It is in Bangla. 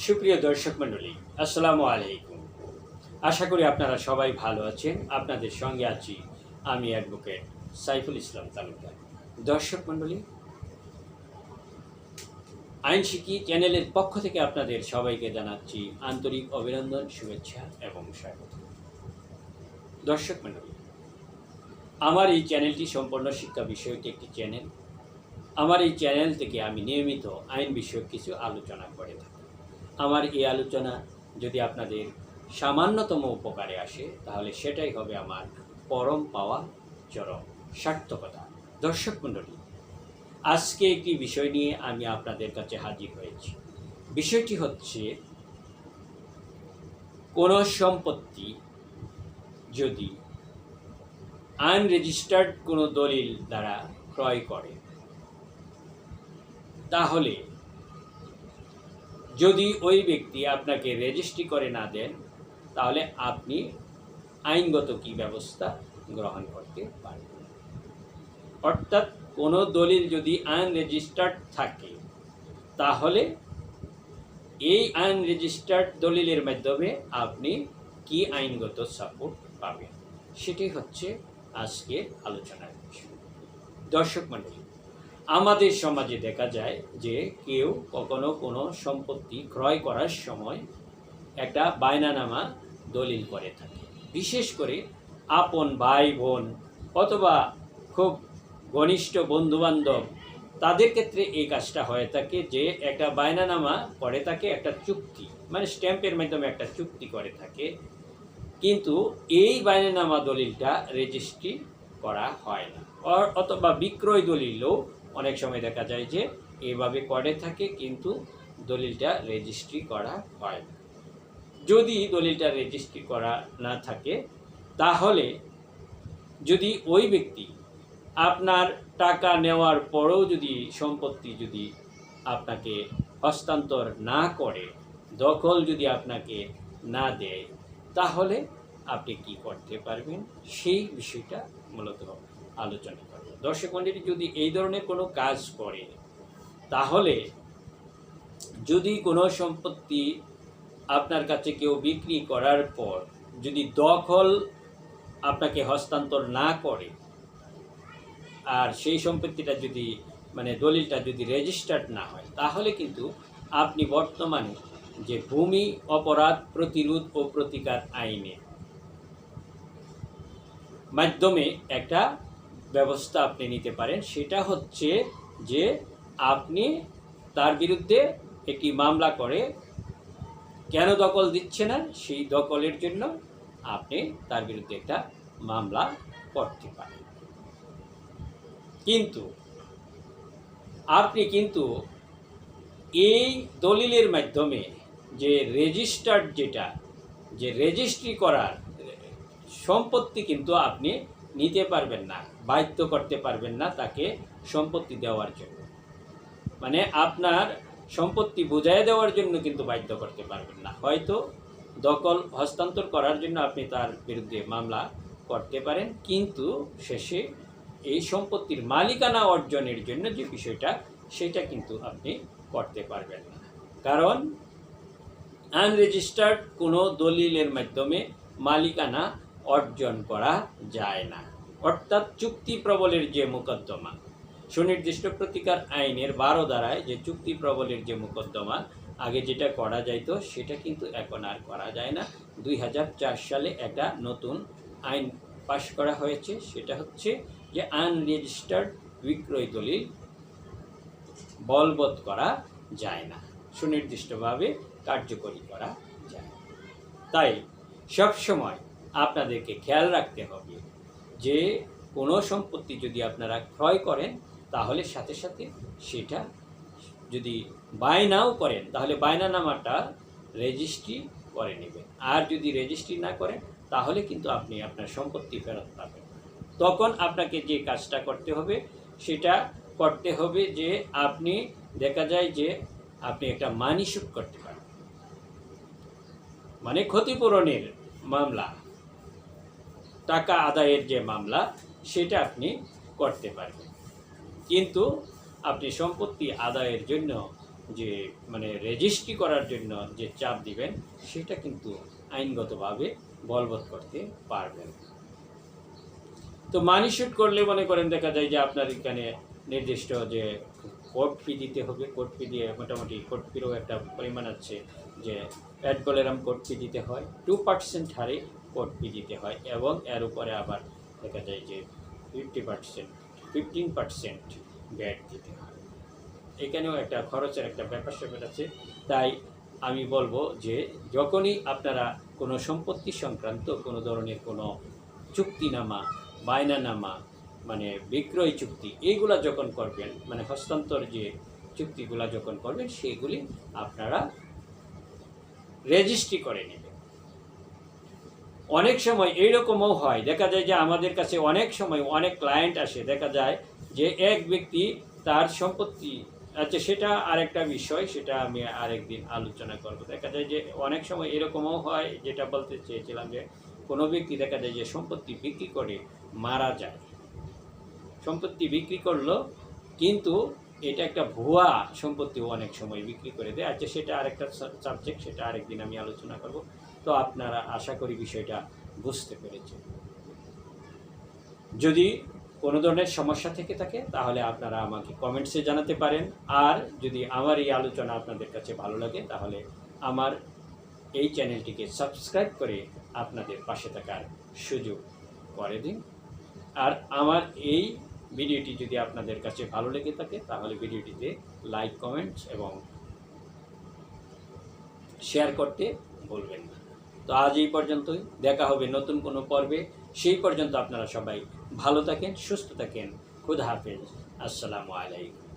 সুপ্রিয় দর্শক মণ্ডলী, আসসালামু আলাইকুম। আশা করি আপনারা সবাই ভালো আছেন। আপনাদের সঙ্গে আছি আমি অ্যাডভোকেট সাইফুল ইসলাম তালুকদার। দর্শক মণ্ডলী, আইন শিখি চ্যানেলের পক্ষ থেকে আপনাদের সবাইকে জানাচ্ছি আন্তরিক অভিনন্দন, শুভেচ্ছা এবং স্বাগত। দর্শক মণ্ডলী, আমার এই চ্যানেলটি সম্পূর্ণ শিক্ষা বিষয়ক একটি চ্যানেল। আমার এই চ্যানেল থেকে আমি নিয়মিত আইন বিষয়ক কিছু আলোচনা করে থাকি। আমার এই আলোচনা যদি আপনাদের সামান্যতম উপকারে আসে, তাহলে সেটাই হবে আমার পরম পাওয়া চরম সার্থকতা। দর্শক মণ্ডলী, আজকে একটি বিষয় নিয়ে আমি আপনাদের কাছে হাজির হয়েছি। বিষয়টি হচ্ছে, কোনো সম্পত্তি যদি আনরেজিস্টার্ড কোনো দলিল দ্বারা ক্রয় করে, তাহলে যদি ওই ব্যক্তি আপনাকে রেজিস্ট্রি করে না দেন, তাহলে আপনি আইনগত কী ব্যবস্থা গ্রহণ করতে পারবেন। অর্থাৎ কোনো দলিল যদি আনরেজিস্টার্ড থাকে, তাহলে এই আনরেজিস্টার্ড দলিলের মাধ্যমে আপনি কি আইনগত সাপোর্ট পাবেন, সেটাই হচ্ছে আজকের আলোচনার বিষয়। দর্শক মণ্ডলী, আমাদের সমাজে দেখা যায় যে কেউ কখনো কোনো সম্পত্তি ক্রয় করার সময় একটা বায়নানামা দলিল করে থাকে। বিশেষ করে আপন ভাই বোন অথবা খুব ঘনিষ্ঠ বন্ধুবান্ধব, তাদের ক্ষেত্রে এই কাজটা হয়ে থাকে যে একটা বায়নানামা করে থাকে, একটা চুক্তি, মানে স্ট্যাম্পের মাধ্যমে একটা চুক্তি করে থাকে, কিন্তু এই বায়নানামা দলিলটা রেজিস্ট্রি করা হয় না। অথবা বিক্রয় দলিলও অনেক সময় দেখা যায় যে এইভাবে করে থাকে, কিন্তু দলিলটা রেজিস্ট্রি করা হয় না। যদি দলিলটা রেজিস্ট্রি করা না থাকে, তাহলে যদি ওই ব্যক্তি আপনার টাকা নেওয়ার পরেও যদি সম্পত্তি যদি আপনাকে হস্তান্তর না করে, দখল যদি আপনাকে না দেয়, তাহলে আপনি কি করতে পারবেন, সেই বিষয়টা মূলত আলোচনা করব। দর্শক মণ্ডলী, যদি এই ধরনের কোনো কাজ করে, তাহলে যদি কোনো সম্পত্তি আপনার কাছে কেউ বিক্রি করার পর যদি দখল আপনাকে হস্তান্তর না করে, আর সেই সম্পত্তিটা যদি দলিলটা যদি রেজিস্টার্ড না হয়, তাহলে কিন্তু আপনি বর্তমানে যে ভূমি অপরাধ প্রতিরোধ ও প্রতিকার আইনের মাধ্যমে একটা ব্যবস্থা আপনি নিতে পারেন। সেটা হচ্ছে যে আপনি তার বিরুদ্ধে একটি মামলা করে কেন দখল দিচ্ছে না, সেই দখলের জন্য আপনি তার বিরুদ্ধে একটা মামলা করতে পারেন। কিন্তু আপনি কিন্তু এই দলিলের মাধ্যমে যে রেজিস্টার্ড যে রেজিস্ট্রি করার সম্পত্তি কিন্তু আপনি নিতে পারবেন না, বাধ্য করতে পারবেন না তাকে সম্পত্তি দেওয়ার জন্য। আপনার সম্পত্তি বুঝাই দেওয়ার জন্য কিন্তু বাধ্য করতে পারবেন না। হয়তো দখল হস্তান্তর করার জন্য আপনি তার বিরুদ্ধে মামলা করতে পারেন, কিন্তু শেষে এই সম্পত্তির মালিকানা অর্জনের জন্য যে বিষয়টা, সেটা কিন্তু আপনি করতে পারবেন না। কারণ আনরেজিস্টার্ড কোনো দলিলের মাধ্যমে মালিকানা অর্জন করা যায় না। অর্থাৎ চুক্তি প্রবলের যে মোকদ্দমা, সুনির্দিষ্ট প্রতিকার আইনের 12 ধারায় যে চুক্তি প্রবলের যে মোকদ্দমা আগে যেটা করা যাইতো, সেটা কিন্তু এখন আর করা যায় না। 2004 সালে একটা নতুন আইন পাশ করা হয়েছে, সেটা হচ্ছে যে আনরেজিস্টার্ড বিক্রয় দলিল বলবৎ করা যায় না, সুনির্দিষ্টভাবে কার্যকরী করা যায়। তাই সবসময় আপনাদেরকে খেয়াল রাখতে হবে যে কোনো সম্পত্তি যদি আপনারা ক্রয় করেন, তাহলে সাথে সাথে সেটা যদি বায়নাও করেন, তাহলে বায়নানামাটা রেজিস্ট্রি করে নেবেন। আর যদি রেজিস্ট্রি না করেন, তাহলে কিন্তু আপনি আপনার সম্পত্তি ফেরত পাবেন। তখন আপনাকে যে কাজটা করতে হবে, সেটা করতে হবে যে আপনি দেখা যায় যে আপনি একটা মানি স্যুট করতে পারেন, ক্ষতিপূরণের মামলা, টাকা আদায়ের যে মামলা, সেটা আপনি করতে পারবেন। কিন্তু আপনি সম্পত্তি আদায়ের জন্য যে মানে রেজিস্ট্রি করার জন্য যে চাপ দিবেন সেটা কিন্তু আইনগতভাবে বলবৎ করতে পারবেন। তো মানি শুট করলে মনে করেন দেখা যায় যে আপনার এখানে নির্দিষ্ট যে কোর্ট ফি দিতে হবে, কোর্ট ফি দিয়ে মোটামুটি কোর্ট ফিরও একটা পরিমাণ আছে যে অ্যাড ভ্যালোরাম কোর্ট ফি দিতে হয়, 2% হারে কোর্ট ফি দিতে হয় এবং এর উপরে আবার দেখা যায় যে 15% ভ্যাট দিতে হয়। এখানেও একটা খরচের একটা ব্যাপার স্যাপার আছে। তাই আমি বলবো যে যখনই আপনারা কোনো সম্পত্তি সংক্রান্ত কোনো ধরনের কোনো চুক্তিনামা, বায়নানামা, মানে বিক্রয় চুক্তি এইগুলা যখন করবেন, মানে হস্তান্তর যে চুক্তিগুলা যখন করবেন সেগুলি আপনারা রেজিস্ট্রি করে নেবেন। অনেক সময় এইরকমও হয়, দেখা যায় যে আমাদের কাছে অনেক সময় অনেক ক্লায়েন্ট আসে, দেখা যায় যে এক ব্যক্তি তার সম্পত্তি আচ্ছা সেটা আরেকটা বিষয়, সেটা আমি আরেকদিন আলোচনা করব। দেখা যায় যে অনেক সময় এরকমও হয়, যেটা বলতে চেয়েছিলাম যে কোনো ব্যক্তি দেখা যায় যে সম্পত্তি বিক্রি করে মারা যায়, সম্পত্তি বিক্রি করলো কিন্তু এটা একটা ভুয়া সম্পত্তিও অনেক সময় বিক্রি করে দেয়। আচ্ছা সেটা আরেকটা সাবজেক্ট, সেটা আরেকদিন আমি আলোচনা করব। তো আপনারা আশা করি বিষয়টা বুঝতে পেরেছেন। যদি কোনো ধরনের সমস্যা থেকে থাকে তাহলে আপনারা আমাকে কমেন্টসে জানাতে পারেন। আর যদি আমার এই আলোচনা আপনাদের কাছে ভালো লাগে তাহলে আমার এই চ্যানেলটিকে সাবস্ক্রাইব করে আপনাদের পাশে থাকার সুযোগ করে দিন। আর আমার এই ভিডিওটি যদি আপনাদের কাছে ভালো লেগে থাকে তাহলে ভিডিওটিতে লাইক, কমেন্টস এবং শেয়ার করতে ভুলবেন না। তো আজ এই পর্যন্তই, দেখা হবে নতুন কোনো পর্বে। সেই পর্যন্ত আপনারা সবাই ভালো থাকেন, সুস্থ থাকেন। খুদা হাফেজ, আসসালামু আলাইকুম।